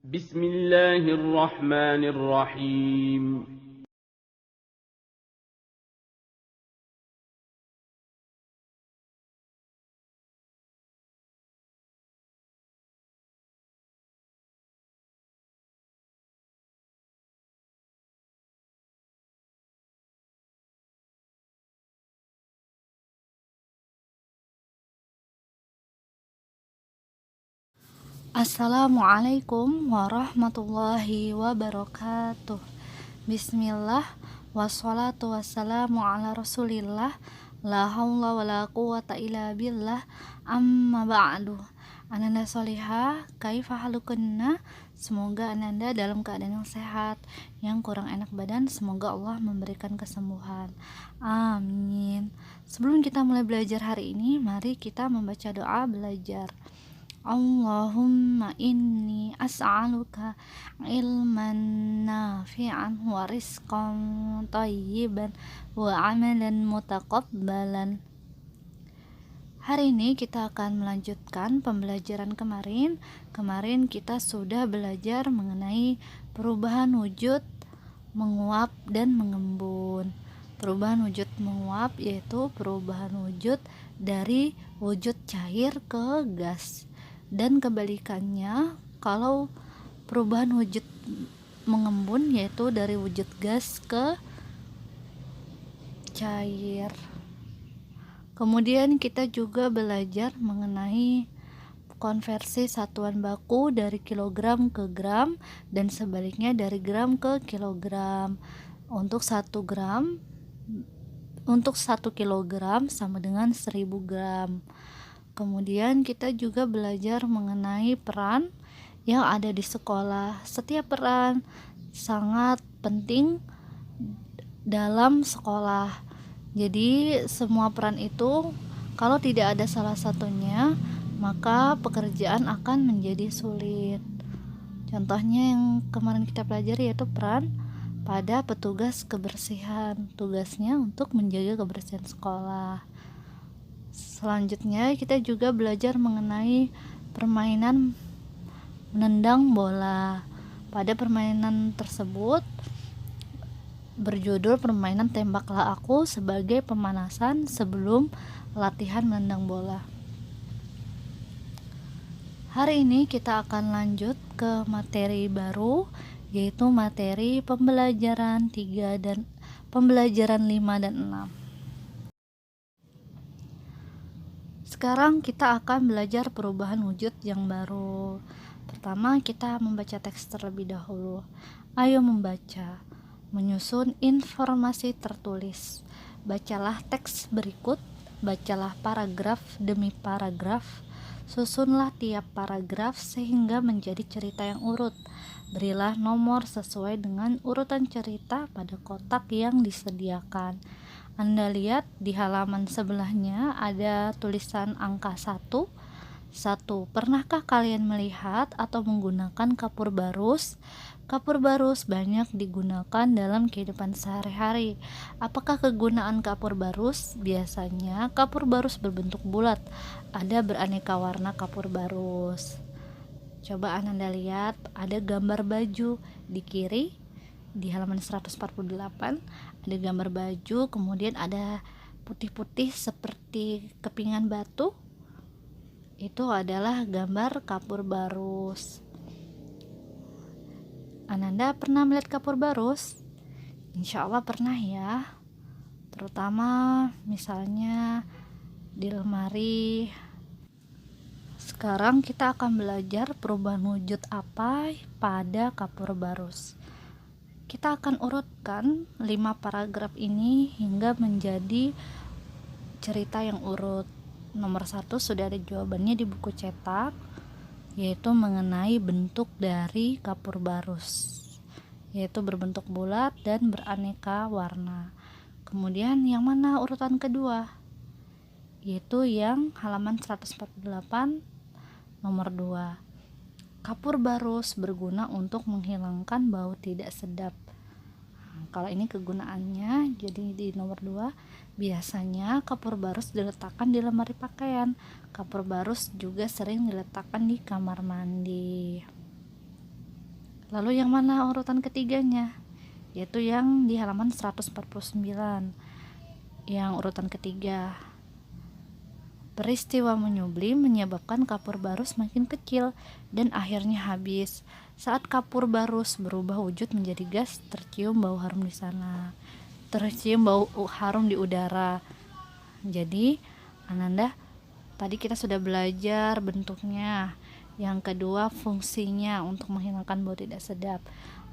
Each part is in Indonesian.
بسم الله الرحمن الرحيم. Assalamualaikum warahmatullahi wabarakatuh. Bismillah, wassalatu wassalamu ala rasulillah, la haula wa la quwata illa billah, amma ba'du. Ananda solihah, kaifa halukunna? Semoga Ananda dalam keadaan yang sehat. Yang kurang enak badan, semoga Allah memberikan kesembuhan. Amin. Sebelum kita mulai belajar hari ini, mari kita membaca doa belajar. Allahumma inni as'aluka ilman nafi'an wa rizqan thayyiban wa amalan mutaqabbalan. Hari ini kita akan melanjutkan pembelajaran kemarin. Kemarin kita sudah belajar mengenai perubahan wujud, menguap dan mengembun. Perubahan wujud menguap yaitu perubahan wujud dari wujud cair ke gas. Dan kebalikannya, kalau perubahan wujud mengembun yaitu dari wujud gas ke cair. Kemudian kita juga belajar mengenai konversi satuan baku dari kilogram ke gram dan sebaliknya dari gram ke kilogram. Untuk 1 kilogram sama dengan 1000 gram. Kemudian kita juga belajar mengenai peran yang ada di sekolah. Setiap peran sangat penting dalam sekolah. Jadi semua peran itu kalau tidak ada salah satunya, maka pekerjaan akan menjadi sulit. Contohnya yang kemarin kita pelajari yaitu peran pada petugas kebersihan. Tugasnya untuk menjaga kebersihan sekolah. Selanjutnya kita juga belajar mengenai permainan menendang bola. Pada permainan tersebut berjudul permainan tembaklah aku sebagai pemanasan sebelum latihan menendang bola. Hari ini kita akan lanjut ke materi baru, yaitu materi pembelajaran 5 dan 6. Sekarang kita akan belajar perubahan wujud yang baru. Pertama, kita membaca teks terlebih dahulu. Ayo membaca. Menyusun informasi tertulis. Bacalah teks berikut. Bacalah paragraf demi paragraf. Susunlah tiap paragraf sehingga menjadi cerita yang urut. Berilah nomor sesuai dengan urutan cerita pada kotak yang disediakan. Anda lihat di halaman sebelahnya ada tulisan angka 1. Pernahkah kalian melihat atau menggunakan kapur barus? Kapur barus banyak digunakan dalam kehidupan sehari-hari. Apakah kegunaan kapur barus? Biasanya kapur barus berbentuk bulat. Ada beraneka warna kapur barus. Coba Anda lihat, ada gambar baju di kiri. Di halaman 148 ada gambar baju, kemudian ada putih-putih seperti kepingan batu. Itu adalah gambar kapur barus. Ananda pernah melihat kapur barus? Insya Allah pernah ya. Terutama misalnya di lemari. Sekarang kita akan belajar perubahan wujud apa pada kapur barus. Kita akan urutkan 5 paragraf ini hingga menjadi cerita yang urut. Nomor 1 sudah ada jawabannya di buku cetak, yaitu mengenai bentuk dari kapur barus, yaitu berbentuk bulat dan beraneka warna. Kemudian yang mana urutan kedua? Yaitu yang halaman 148 nomor 2. Kapur barus berguna untuk menghilangkan bau tidak sedap. Kalau ini kegunaannya, jadi di nomor 2, biasanya kapur barus diletakkan di lemari pakaian. Kapur barus juga sering diletakkan di kamar mandi. Lalu yang mana urutan ketiganya? Yaitu yang di halaman 149. Yang urutan ketiga. Peristiwa menyublim menyebabkan kapur barus makin kecil dan akhirnya habis. Saat kapur barus berubah wujud menjadi gas, tercium bau harum di sana. Tercium bau harum di udara. Jadi, Ananda, tadi kita sudah belajar bentuknya. Yang kedua, fungsinya untuk menghilangkan bau tidak sedap.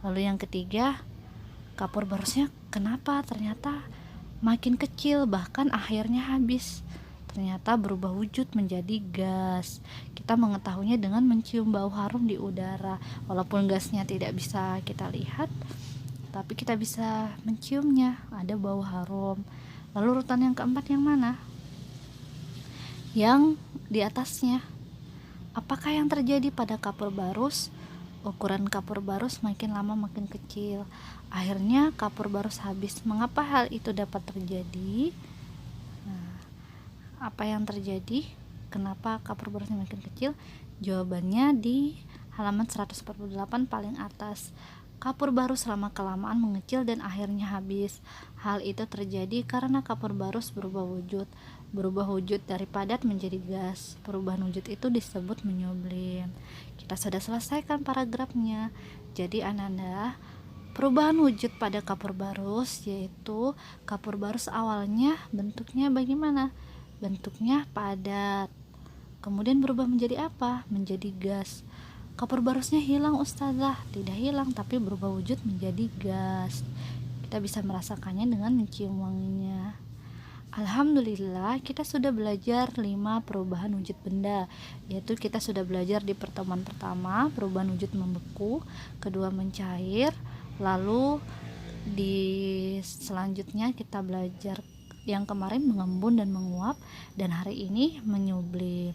Lalu yang ketiga, kapur barusnya kenapa ternyata makin kecil, bahkan akhirnya habis. Ternyata berubah wujud menjadi gas. Kita mengetahuinya dengan mencium bau harum di udara. Walaupun gasnya tidak bisa kita lihat, tapi kita bisa menciumnya, ada bau harum. Lalu urutan yang keempat yang mana? Yang di atasnya. Apakah yang terjadi pada kapur barus? Ukuran kapur barus makin lama makin kecil. Akhirnya kapur barus habis. Mengapa hal itu dapat terjadi? Apa yang terjadi? Kenapa kapur barusnya makin kecil? Jawabannya di halaman 148 paling atas. Kapur barus selama kelamaan mengecil dan akhirnya habis. Hal itu terjadi karena kapur barus berubah wujud dari padat menjadi gas. Perubahan wujud itu disebut menyublim. Kita sudah selesaikan paragrafnya. Jadi Ananda, perubahan wujud pada kapur barus yaitu kapur barus awalnya bentuknya bagaimana? Bentuknya padat, kemudian berubah menjadi apa? Menjadi gas. Kapur barusnya hilang ustazah? Tidak hilang, tapi berubah wujud menjadi gas. Kita bisa merasakannya dengan mencium wanginya. Alhamdulillah, kita sudah belajar 5 perubahan wujud benda, yaitu kita sudah belajar di pertemuan pertama perubahan wujud membeku, kedua mencair, lalu di selanjutnya kita belajar yang kemarin mengembun dan menguap, dan hari ini menyublim.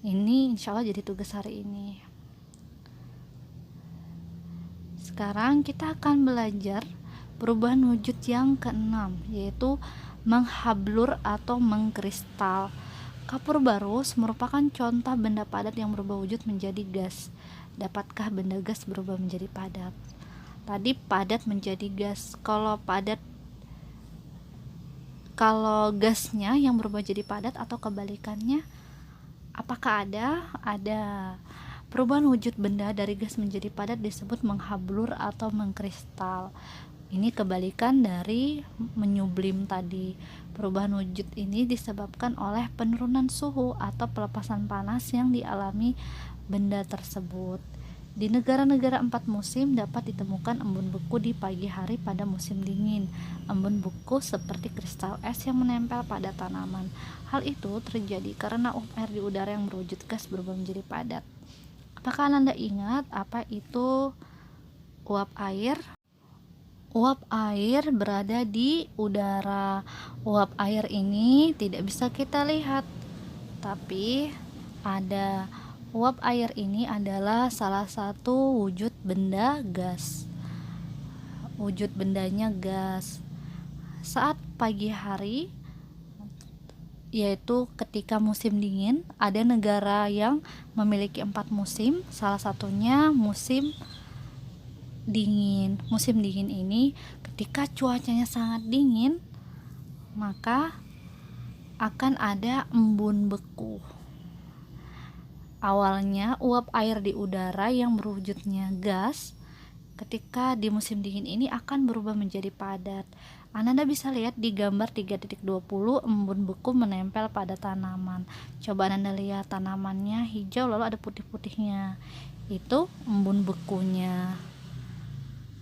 Ini insya Allah jadi tugas hari ini. Sekarang kita akan belajar perubahan wujud yang keenam, yaitu menghablur atau mengkristal. Kapur barus merupakan contoh benda padat yang berubah wujud menjadi gas. Dapatkah benda gas berubah menjadi padat? Tadi padat menjadi gas. Kalau gasnya yang berubah jadi padat atau kebalikannya, apakah ada? Ada. Perubahan wujud benda dari gas menjadi padat disebut menghablur atau mengkristal. Ini kebalikan dari menyublim tadi. Perubahan wujud ini disebabkan oleh penurunan suhu atau pelepasan panas yang dialami benda tersebut. Di negara-negara 4 musim dapat ditemukan embun beku di pagi hari pada musim dingin. Embun beku seperti kristal es yang menempel pada tanaman. Hal itu terjadi karena uap air di udara yang berwujud gas berubah menjadi padat. Apakah Anda ingat apa itu uap air? Uap air berada di udara. Uap air ini tidak bisa kita lihat, tapi ada. Uap air ini adalah salah satu wujud benda gas. Wujud bendanya gas. Saat pagi hari, yaitu ketika musim dingin, ada negara yang memiliki 4 musim, salah satunya musim dingin. Musim dingin ini ketika cuacanya sangat dingin, maka akan ada embun beku. Awalnya uap air di udara yang berwujudnya gas, ketika di musim dingin ini akan berubah menjadi padat. Anda bisa lihat di gambar 3.20 embun beku menempel pada tanaman. Coba Anda lihat tanamannya hijau lalu ada putih-putihnya. Itu embun bekunya.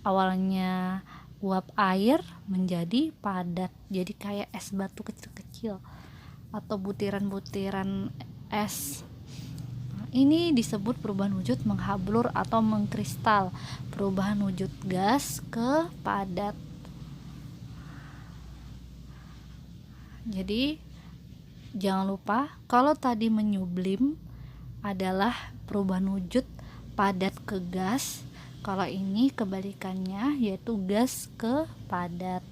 Awalnya uap air menjadi padat, jadi kayak es batu kecil-kecil atau butiran-butiran es. Ini disebut perubahan wujud menghablur atau mengkristal. Perubahan wujud gas ke padat. Jadi jangan lupa, kalau tadi menyublim adalah perubahan wujud padat ke gas, kalau ini kebalikannya yaitu gas ke padat.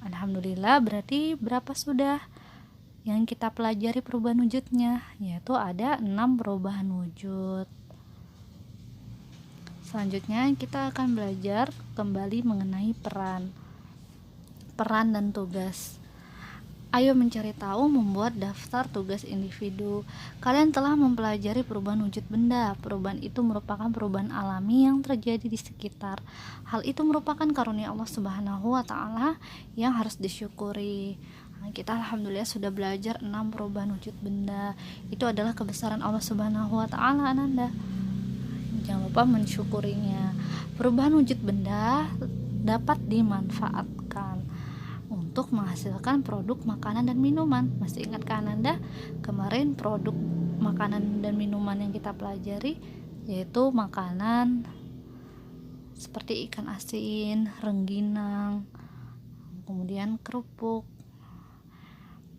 Alhamdulillah, berarti berapa sudah yang kita pelajari perubahan wujudnya? Yaitu ada 6 perubahan wujud. Selanjutnya kita akan belajar kembali mengenai peran dan tugas. Ayo mencari tahu membuat daftar tugas individu. Kalian telah mempelajari perubahan wujud benda. Perubahan itu merupakan perubahan alami yang terjadi di sekitar. Hal itu merupakan karunia Allah Subhanahu wa taala yang harus disyukuri. Kita alhamdulillah sudah belajar 6 perubahan wujud benda. Itu adalah kebesaran Allah Subhanahu wa taala, Ananda. Jangan lupa mensyukurinya. Perubahan wujud benda dapat dimanfaatkan untuk menghasilkan produk makanan dan minuman. Masih ingatkah Ananda kemarin produk makanan dan minuman yang kita pelajari, yaitu makanan seperti ikan asin, rengginang, kemudian kerupuk.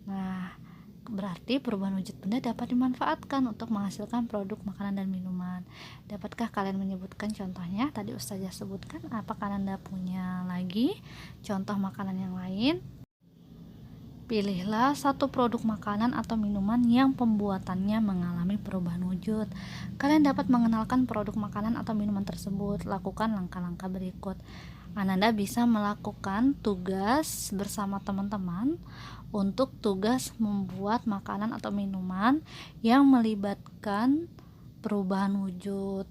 Nah, berarti perubahan wujud benda dapat dimanfaatkan untuk menghasilkan produk makanan dan minuman. Dapatkah kalian menyebutkan contohnya? Tadi Ustazah sebutkan. Apakah Anda punya lagi contoh makanan yang lain? Pilihlah satu produk makanan atau minuman yang pembuatannya mengalami perubahan wujud. Kalian dapat mengenalkan produk makanan atau minuman tersebut. Lakukan langkah-langkah berikut. Ananda bisa melakukan tugas bersama teman-teman untuk tugas membuat makanan atau minuman yang melibatkan perubahan wujud.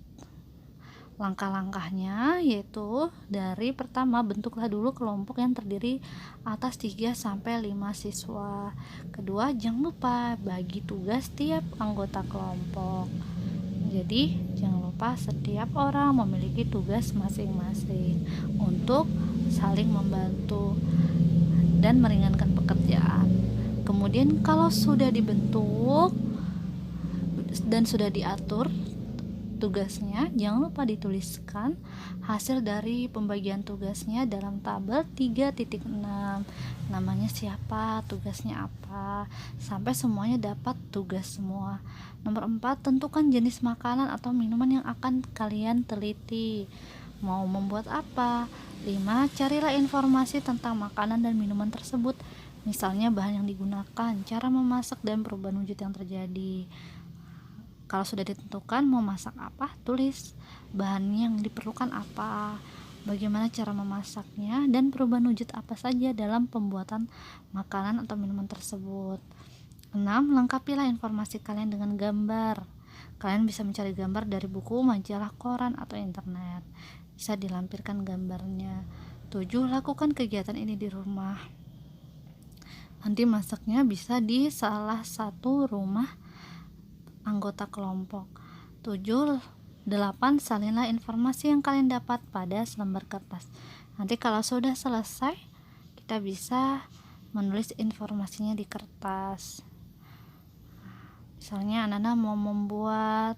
Langkah-langkahnya yaitu dari pertama, bentuklah dulu kelompok yang terdiri atas 3-5 siswa. Kedua, jangan lupa bagi tugas tiap anggota kelompok. Jadi jangan lupa setiap orang memiliki tugas masing-masing untuk saling membantu dan meringankan pekerjaan. Kemudian kalau sudah dibentuk dan sudah diatur tugasnya, jangan lupa dituliskan hasil dari pembagian tugasnya dalam tabel 3.6. Namanya siapa, tugasnya apa, sampai semuanya dapat tugas semua. Nomor 4, tentukan jenis makanan atau minuman yang akan kalian teliti. Mau membuat apa? 5, carilah informasi tentang makanan dan minuman tersebut. Misalnya bahan yang digunakan, cara memasak, dan perubahan wujud yang terjadi. Kalau sudah ditentukan mau masak apa, tulis bahan yang diperlukan apa, bagaimana cara memasaknya, dan perubahan wujud apa saja dalam pembuatan makanan atau minuman tersebut. 6, lengkapilah informasi kalian dengan gambar. Kalian bisa mencari gambar dari buku, majalah, koran, atau internet. Bisa dilampirkan gambarnya. 7, lakukan kegiatan ini di rumah. Nanti masaknya bisa di salah satu rumah anggota kelompok. 7, 8, salinlah informasi yang kalian dapat pada selembar kertas. Nanti kalau sudah selesai, kita bisa menulis informasinya di kertas. Misalnya Ananda mau membuat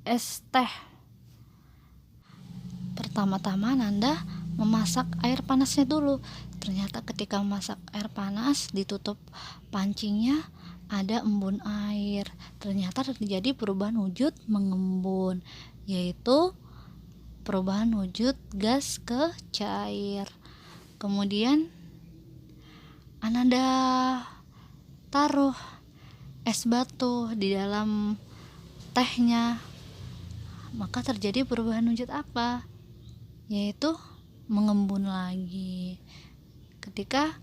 es teh. Pertama-tama Ananda memasak air panasnya dulu. Ternyata ketika memasak air panas, ditutup pancinya, ada embun air. Ternyata terjadi perubahan wujud mengembun, yaitu perubahan wujud gas ke cair. Kemudian Ananda taruh es batu di dalam tehnya, maka terjadi perubahan wujud apa? Yaitu mengembun lagi. Ketika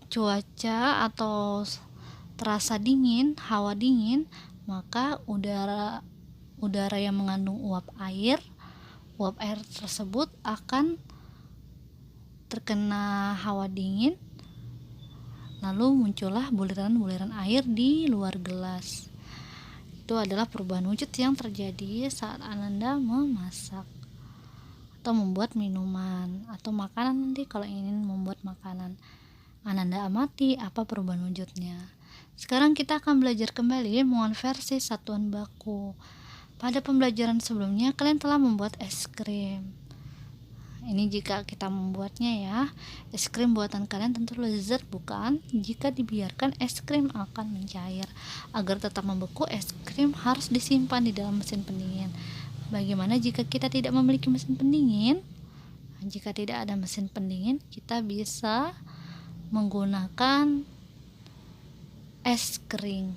cuaca atau terasa dingin, hawa dingin, maka udara yang mengandung uap air tersebut akan terkena hawa dingin, lalu muncullah buliran-buliran air di luar gelas. Itu adalah perubahan wujud yang terjadi saat Ananda memasak atau membuat minuman atau makanan. Nanti kalau ingin membuat makanan, Ananda amati apa perubahan wujudnya. Sekarang kita akan belajar kembali mengonversi satuan baku. Pada pembelajaran sebelumnya kalian telah membuat es krim. Ini jika kita membuatnya ya. Es krim buatan kalian tentu lezat, bukan? Jika dibiarkan, es krim akan mencair. Agar tetap membeku, es krim harus disimpan di dalam mesin pendingin. Bagaimana jika kita tidak memiliki mesin pendingin? Jika tidak ada mesin pendingin, kita bisa menggunakan es kering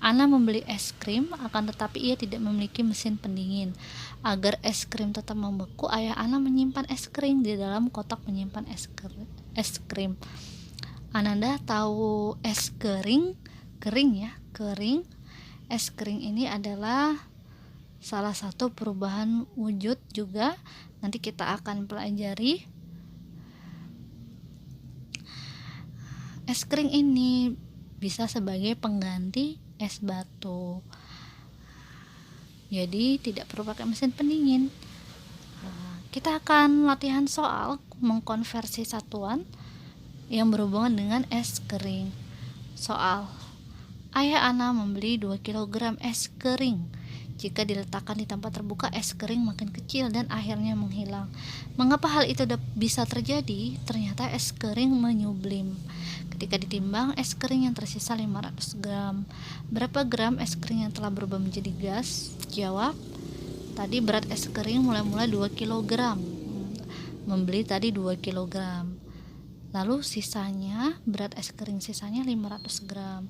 Ana membeli es krim, akan tetapi ia tidak memiliki mesin pendingin. Agar es krim tetap membeku, ayah Ana menyimpan es krim di dalam kotak menyimpan es krim. Ananda tahu es kering ya, kering. Es kering ini adalah salah satu perubahan wujud juga. Nanti kita akan pelajari. Es kering ini bisa sebagai pengganti es batu, jadi tidak perlu pakai mesin pendingin. Kita akan latihan soal mengkonversi satuan yang berhubungan dengan es kering. Soal: ayah Ana membeli 2 kg es kering. Jika diletakkan di tempat terbuka, es kering makin kecil dan akhirnya menghilang. Mengapa hal itu bisa terjadi? Ternyata es kering menyublim. Ketika ditimbang, es kering yang tersisa 500 gram. Berapa gram es kering yang telah berubah menjadi gas? Jawab. Tadi berat es kering mulai 2 kg. Membeli tadi 2 kg. Lalu sisanya, berat es kering sisanya 500 gram.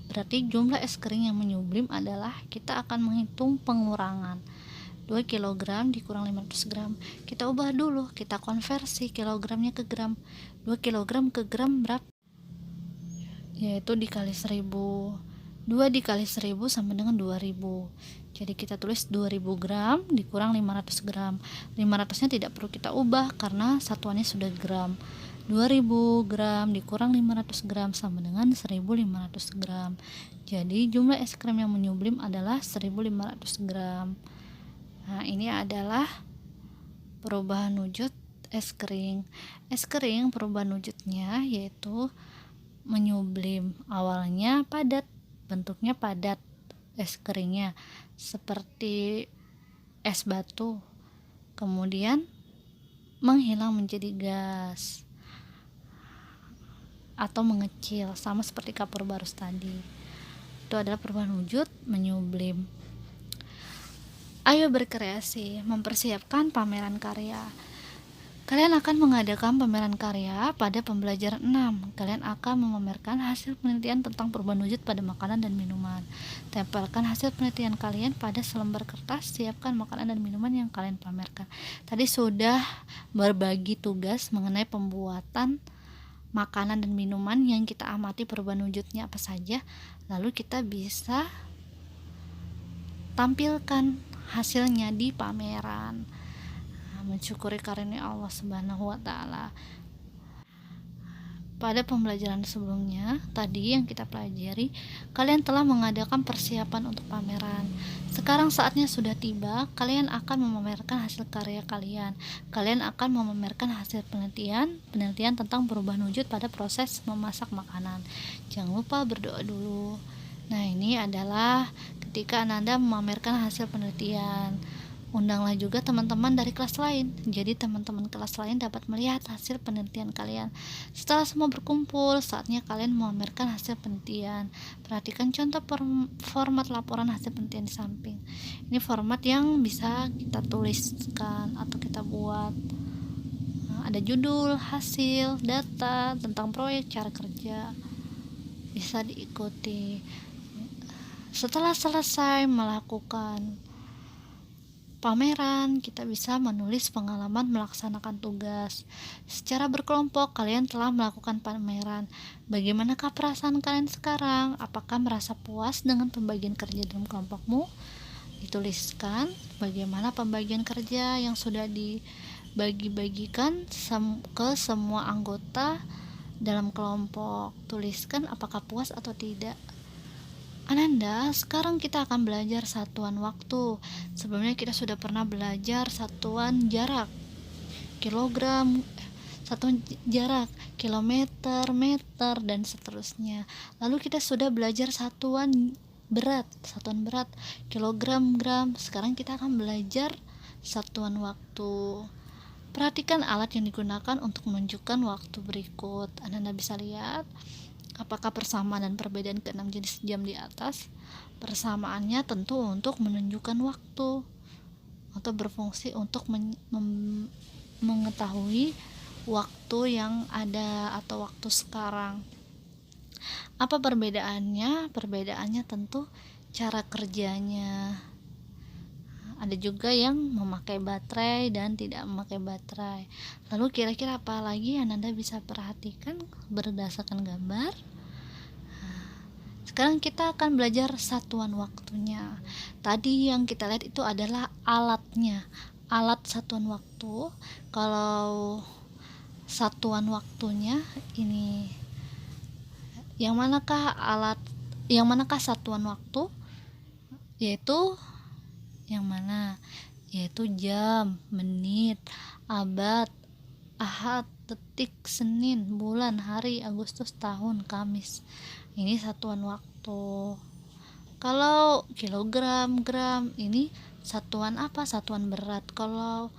Berarti jumlah es kering yang menyublim adalah, kita akan menghitung pengurangan. 2 kg dikurang 500 gram. Kita ubah dulu, kita konversi kilogramnya ke gram. 2 kg ke gram berapa? Yaitu dikali 1000. 2 dikali 1000 sama dengan 2000. Jadi kita tulis 2000 gram dikurang 500 gram. 500 nya tidak perlu kita ubah karena satuannya sudah gram. 2000 gram dikurang 500 gram sama dengan 1500 gram. Jadi jumlah es krim yang menyublim adalah 1500 gram. Nah, ini adalah perubahan wujud es kering. Es kering perubahan wujudnya yaitu menyublim. Awalnya padat, bentuknya padat es keringnya seperti es batu, kemudian menghilang menjadi gas atau mengecil, sama seperti kapur barus tadi. Itu adalah perubahan wujud menyublim. Ayo berkreasi, mempersiapkan pameran karya. Kalian akan mengadakan pameran karya pada pembelajaran 6. Kalian akan memamerkan hasil penelitian tentang perubahan wujud pada makanan dan minuman. Tempelkan hasil penelitian kalian pada selembar kertas. Siapkan makanan dan minuman yang kalian pamerkan. Tadi sudah berbagi tugas mengenai pembuatan makanan dan minuman yang kita amati perubahan wujudnya apa saja. Lalu kita bisa tampilkan hasilnya di pameran. Mensyukuri karunia Allah Subhanahu wa taala. Pada pembelajaran sebelumnya tadi yang kita pelajari, kalian telah mengadakan persiapan untuk pameran. Sekarang saatnya sudah tiba, kalian akan memamerkan hasil karya kalian. Kalian akan memamerkan hasil penelitian tentang perubahan wujud pada proses memasak makanan. Jangan lupa berdoa dulu. Nah, ini adalah ketika Ananda memamerkan hasil penelitian. Undanglah juga teman-teman dari kelas lain. Jadi teman-teman kelas lain dapat melihat hasil penelitian kalian. Setelah semua berkumpul, saatnya kalian memamerkan hasil penelitian. Perhatikan contoh format laporan hasil penelitian di samping. Ini format yang bisa kita tuliskan atau kita buat. Ada judul, hasil, data, tentang proyek, cara kerja. Bisa diikuti. Setelah selesai melakukan pameran, kita bisa menulis pengalaman melaksanakan tugas. Secara berkelompok, kalian telah melakukan pameran. Bagaimanakah perasaan kalian sekarang? Apakah merasa puas dengan pembagian kerja dalam kelompokmu? Dituliskan bagaimana pembagian kerja yang sudah dibagi-bagikan ke semua anggota dalam kelompok. Tuliskan apakah puas atau tidak. Ananda, sekarang kita akan belajar satuan waktu. Sebelumnya kita sudah pernah belajar satuan jarak, satuan jarak, kilometer, meter, dan seterusnya. Lalu kita sudah belajar satuan berat, kilogram, gram. Sekarang kita akan belajar satuan waktu. Perhatikan alat yang digunakan untuk menunjukkan waktu berikut. Ananda bisa lihat apakah persamaan dan perbedaan ke-6 jenis jam di atas. Persamaannya tentu untuk menunjukkan waktu atau berfungsi untuk mengetahui waktu yang ada atau waktu sekarang. Apa perbedaannya? Perbedaannya tentu cara kerjanya. Ada juga yang memakai baterai dan tidak memakai baterai. Lalu kira-kira apa lagi yang Anda bisa perhatikan berdasarkan gambar? Sekarang kita akan belajar satuan waktunya. Tadi yang kita lihat itu adalah alatnya, alat satuan waktu. Kalau satuan waktunya ini, yang manakah satuan waktu? Yaitu yang mana? Yaitu jam, menit, abad, ahad, detik, senin, bulan, hari, Agustus, tahun, Kamis. Ini satuan waktu. Kalau kilogram, gram, ini satuan apa? Satuan berat. Kalau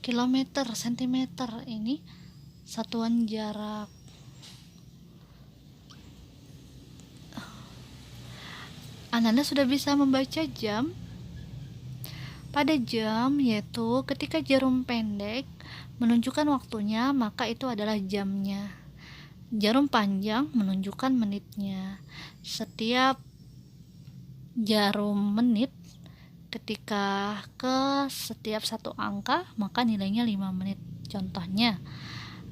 kilometer, sentimeter, ini satuan jarak. Ananda sudah bisa membaca jam? Pada jam, yaitu ketika jarum pendek menunjukkan waktunya, maka itu adalah jamnya. Jarum panjang menunjukkan menitnya. Setiap jarum menit ketika ke setiap satu angka, maka nilainya 5 menit. Contohnya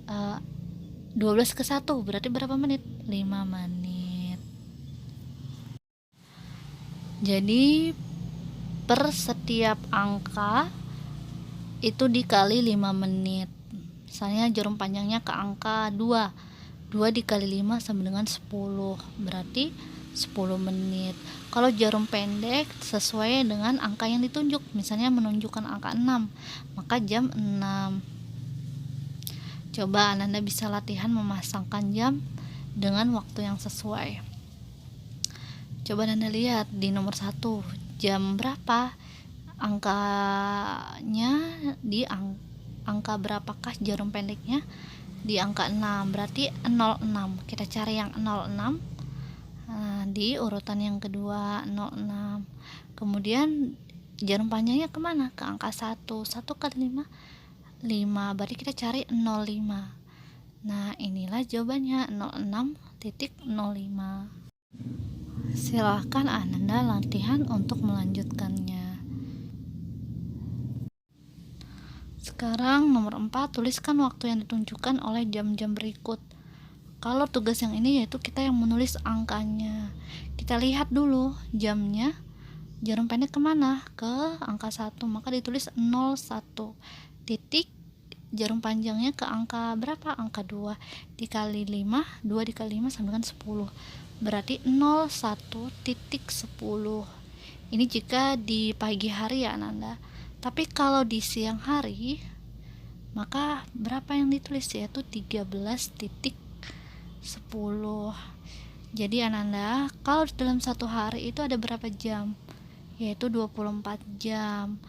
12 ke 1 berarti berapa menit? 5 menit. Jadi per setiap angka itu dikali 5 menit. Misalnya jarum panjangnya ke angka 2 dikali 5 sama dengan 10, berarti 10 menit. Kalau jarum pendek sesuai dengan angka yang ditunjuk, misalnya menunjukkan angka 6, maka jam 6. Coba Anda bisa latihan memasangkan jam dengan waktu yang sesuai. Coba Anda lihat di nomor 1, jam berapa? Angkanya di angka berapakah jarum pendeknya? Di angka 6, berarti 06. Kita cari yang 06. Di urutan yang kedua 06. Kemudian jarum panjangnya kemana? Ke angka 1. 1 kali 5, 5. Berarti kita cari 05. Nah, inilah jawabannya, 06.05. Silahkan Anda latihan untuk melanjutkannya. Sekarang nomor 4, tuliskan waktu yang ditunjukkan oleh jam-jam berikut. Kalau tugas yang ini yaitu kita yang menulis angkanya. Kita lihat dulu jamnya, jarum pendek kemana? Ke angka 1, maka ditulis 01. Titik, jarum panjangnya ke angka berapa? Angka 2 dikali 5, 2 dikali 5 sama dengan 10, berarti 01.10. Ini jika di pagi hari ya Ananda. Tapi kalau di siang hari, maka berapa yang ditulis? Yaitu 13.10. Jadi Ananda, kalau dalam satu hari itu ada berapa jam? Yaitu 24 jam.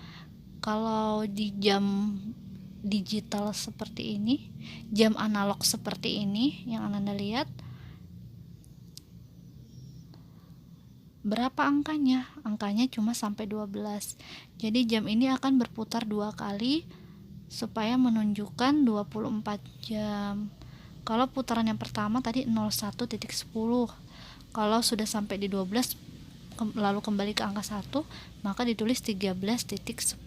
Kalau di jam digital seperti ini, jam analog seperti ini yang Ananda lihat, berapa angkanya? Angkanya cuma sampai 12. Jadi jam ini akan berputar 2 kali supaya menunjukkan 24 jam. Kalau putaran yang pertama tadi 01.10. Kalau sudah sampai di 12 lalu kembali ke angka 1, maka ditulis 13.10.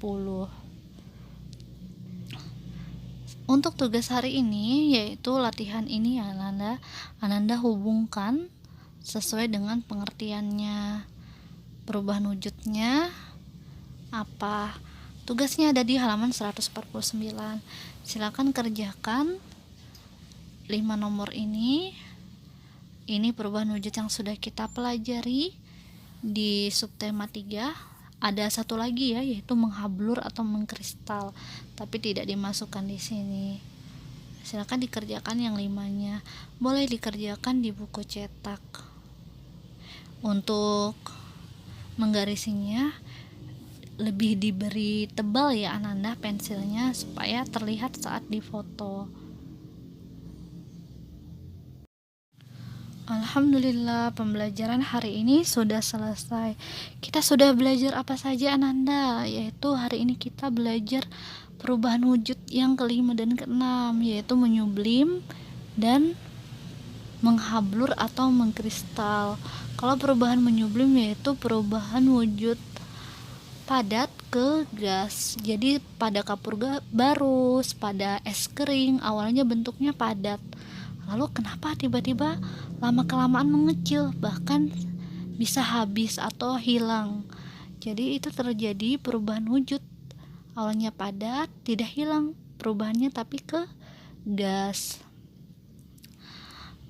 Untuk tugas hari ini yaitu latihan ini ya Ananda hubungkan sesuai dengan pengertiannya. Perubahan wujudnya apa? Tugasnya ada di halaman 149. Silakan kerjakan 5 nomor ini. Ini perubahan wujud yang sudah kita pelajari di subtema 3. Ada satu lagi ya, yaitu menghablur atau mengkristal, tapi tidak dimasukkan di sini. Silakan dikerjakan yang 5-nya. Boleh dikerjakan di buku cetak. Untuk menggarisinya lebih diberi tebal ya Ananda pensilnya supaya terlihat saat difoto. Alhamdulillah, pembelajaran hari ini sudah selesai. Kita sudah belajar apa saja Ananda? Yaitu hari ini kita belajar perubahan wujud yang kelima dan keenam, yaitu menyublim dan menghablur atau mengkristal. Kalau perubahan menyublim yaitu perubahan wujud padat ke gas. Jadi pada kapur barus, pada es kering awalnya bentuknya padat. Lalu kenapa tiba-tiba lama-kelamaan mengecil, bahkan bisa habis atau hilang. Jadi itu terjadi perubahan wujud. Awalnya padat, tidak hilang perubahannya tapi ke gas.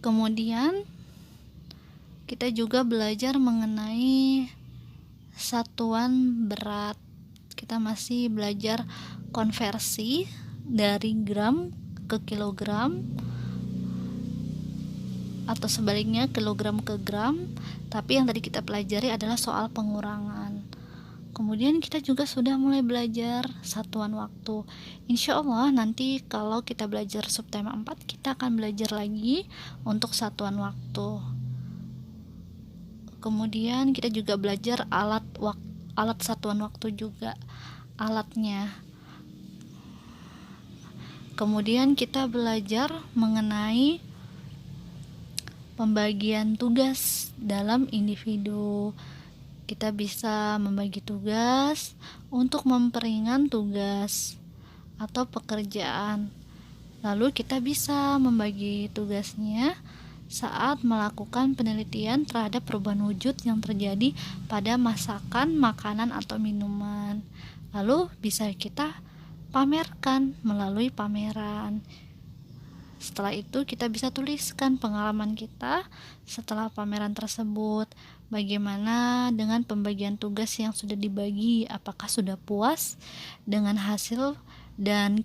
Kemudian kita juga belajar mengenai satuan berat. Kita masih belajar konversi dari gram ke kilogram atau sebaliknya kilogram ke gram, tapi yang tadi kita pelajari adalah soal pengurangan. Kemudian kita juga sudah mulai belajar satuan waktu. Insya Allah nanti kalau kita belajar subtema 4 kita akan belajar lagi untuk satuan waktu. Kemudian kita juga belajar alat satuan waktu juga, alatnya. Kemudian kita belajar mengenai pembagian tugas dalam individu. Kita bisa membagi tugas untuk memperingan tugas atau pekerjaan. Lalu kita bisa membagi tugasnya saat melakukan penelitian terhadap perubahan wujud yang terjadi pada masakan, makanan, atau minuman. Lalu bisa kita pamerkan melalui pameran. Setelah itu kita bisa tuliskan pengalaman kita setelah pameran tersebut. Bagaimana dengan pembagian tugas yang sudah dibagi, apakah sudah puas dengan hasil dan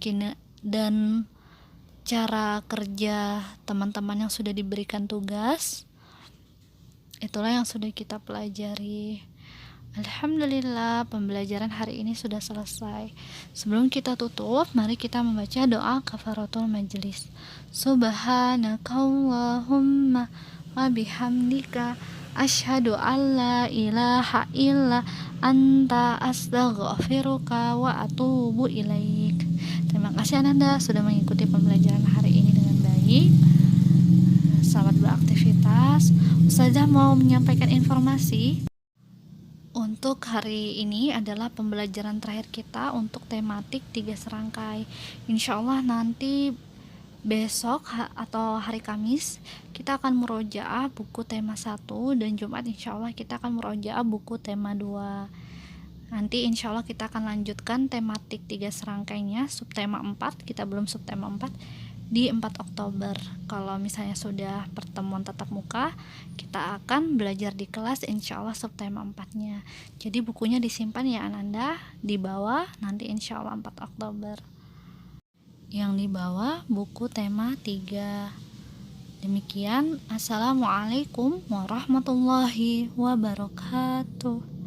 cara kerja teman-teman yang sudah diberikan tugas. Itulah yang sudah kita pelajari. Alhamdulillah, pembelajaran hari ini sudah selesai. Sebelum kita tutup, mari kita membaca doa kafaratul majelis. Subhanakallahumma wa bihamdika asyhadu an la ilaha illa anta astaghfiruka wa atubu ilaik. Terima kasih Ananda sudah mengikuti pembelajaran hari ini dengan baik. Selamat beraktivitas. Ustazah mau menyampaikan informasi. Untuk hari ini adalah pembelajaran terakhir kita untuk tematik 3 serangkai. Insya Allah nanti besok atau hari Kamis kita akan murojaah buku tema 1, dan Jumat insya Allah kita akan murojaah buku tema 2. Nanti insya Allah kita akan lanjutkan tematik 3 serangkainya, subtema 4, kita belum subtema 4, di 4 Oktober. Kalau misalnya sudah pertemuan tatap muka, kita akan belajar di kelas insya Allah subtema 4-nya. Jadi bukunya disimpan ya Ananda, di bawah nanti insya Allah 4 Oktober. Yang di bawah buku tema 3. Demikian, Assalamualaikum warahmatullahi wabarakatuh.